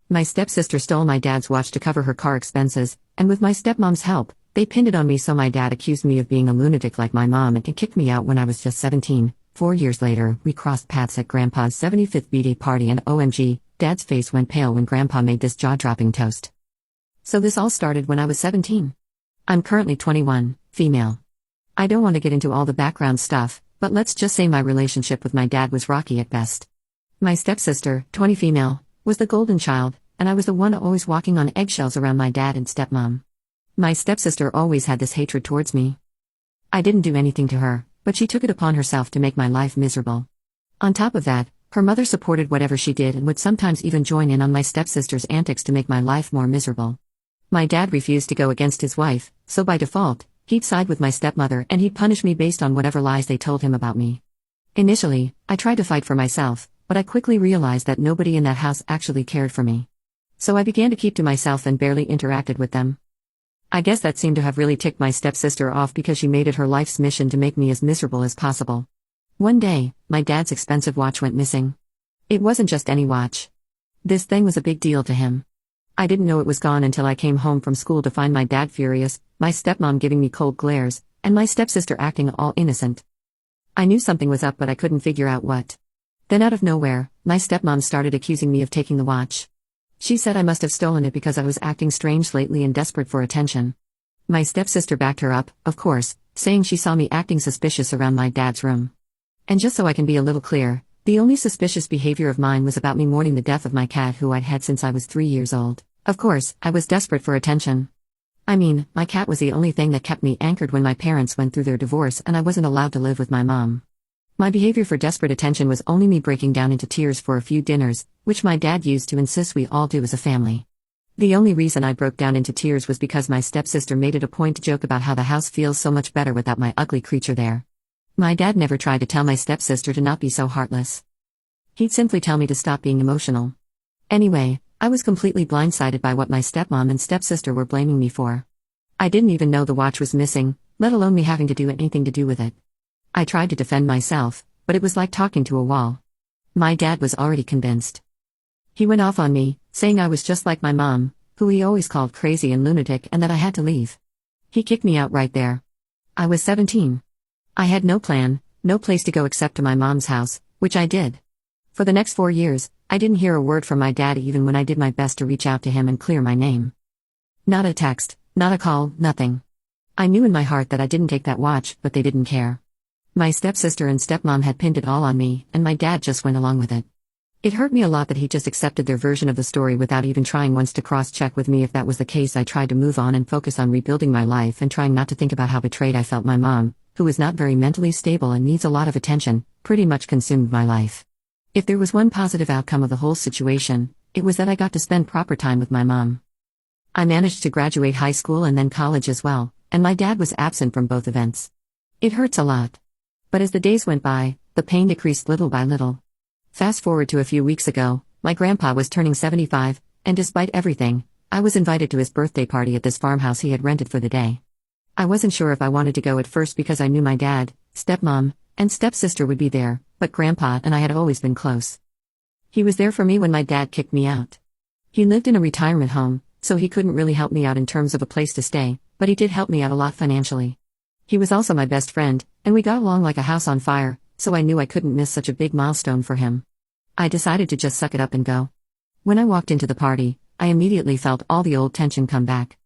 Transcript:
My stepsister stole my dad's watch to cover her car expenses, and with my stepmom's help, they pinned it on me, so my dad accused me of being a lunatic like my mom and kicked me out when I was just 17. 4 years later, we crossed paths at Grandpa's 75th B-Day party, and OMG, Dad's face went pale when Grandpa made this jaw-dropping toast. So this all started when I was 17. I'm currently 21, female. I don't want to get into all the background stuff, but let's just say my relationship with my dad was rocky at best. My stepsister, 20, female, was the golden child, and I was the one always walking on eggshells around my dad and stepmom. My stepsister always had this hatred towards me. I didn't do anything to her, but she took it upon herself to make my life miserable. On top of that, her mother supported whatever she did and would sometimes even join in on my stepsister's antics to make my life more miserable. My dad refused to go against his wife, so by default, he'd side with my stepmother and he'd punish me based on whatever lies they told him about me. Initially, I tried to fight for myself, but I quickly realized that nobody in that house actually cared for me. So I began to keep to myself and barely interacted with them. I guess that seemed to have really ticked my stepsister off because she made it her life's mission to make me as miserable as possible. One day, my dad's expensive watch went missing. It wasn't just any watch. This thing was a big deal to him. I didn't know it was gone until I came home from school to find my dad furious, my stepmom giving me cold glares, and my stepsister acting all innocent. I knew something was up, but I couldn't figure out what. Then out of nowhere, my stepmom started accusing me of taking the watch. She said I must have stolen it because I was acting strange lately and desperate for attention. My stepsister backed her up, of course, saying she saw me acting suspicious around my dad's room. And just so I can be a little clear, the only suspicious behavior of mine was about me mourning the death of my cat who I'd had since I was 3 years old. Of course, I was desperate for attention. I mean, my cat was the only thing that kept me anchored when my parents went through their divorce and I wasn't allowed to live with my mom. My behavior for desperate attention was only me breaking down into tears for a few dinners, which my dad used to insist we all do as a family. The only reason I broke down into tears was because my stepsister made it a point to joke about how the house feels so much better without my ugly creature there. My dad never tried to tell my stepsister to not be so heartless. He'd simply tell me to stop being emotional. Anyway, I was completely blindsided by what my stepmom and stepsister were blaming me for. I didn't even know the watch was missing, let alone me having to do anything to do with it. I tried to defend myself, but it was like talking to a wall. My dad was already convinced. He went off on me, saying I was just like my mom, who he always called crazy and lunatic, and that I had to leave. He kicked me out right there. I was 17. I had no plan, no place to go except to my mom's house, which I did. For the next 4 years, I didn't hear a word from my dad even when I did my best to reach out to him and clear my name. Not a text, not a call, nothing. I knew in my heart that I didn't take that watch, but they didn't care. My stepsister and stepmom had pinned it all on me, and my dad just went along with it. It hurt me a lot that he just accepted their version of the story without even trying once to cross-check with me if that was the case. I tried to move on and focus on rebuilding my life and trying not to think about how betrayed I felt. My mom, who is not very mentally stable and needs a lot of attention, pretty much consumed my life. If there was one positive outcome of the whole situation, it was that I got to spend proper time with my mom. I managed to graduate high school and then college as well, and my dad was absent from both events. It hurts a lot. But as the days went by, the pain decreased little by little. Fast forward to a few weeks ago, my grandpa was turning 75, and despite everything, I was invited to his birthday party at this farmhouse he had rented for the day. I wasn't sure if I wanted to go at first because I knew my dad, stepmom, and stepsister would be there, but Grandpa and I had always been close. He was there for me when my dad kicked me out. He lived in a retirement home, so he couldn't really help me out in terms of a place to stay, but he did help me out a lot financially. He was also my best friend, and we got along like a house on fire, so I knew I couldn't miss such a big milestone for him. I decided to just suck it up and go. When I walked into the party, I immediately felt all the old tension come back.